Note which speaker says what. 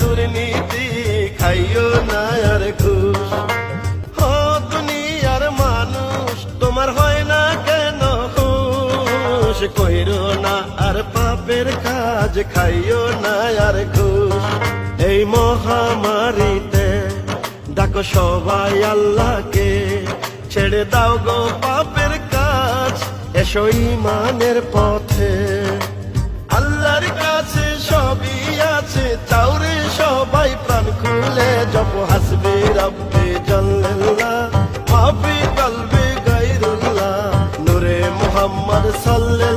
Speaker 1: দুর্নীতি খাইও না আর ঘুষ। ও দুনিয়ার মানুষ তোমার হয় না কেন হুঁশ, কইরো না আর পাপের কাজ খাইও না আর ঘুষ। এই মহামারীতে ডাকো সবাই আল্লাহকে, ছেড়ে দাও গো পাপের কাজ, এসো ঈমানের পথে। আল্লাহর কাছে সবই আছে, চাওরে সবাই প্রাণ খুলে জপ হাসবি রব্বি জাল্লাল্লাহ, মাফি কলবি গায়রুল্লাহ, নূরে মুহাম্মদ সাল্লাল্লাহু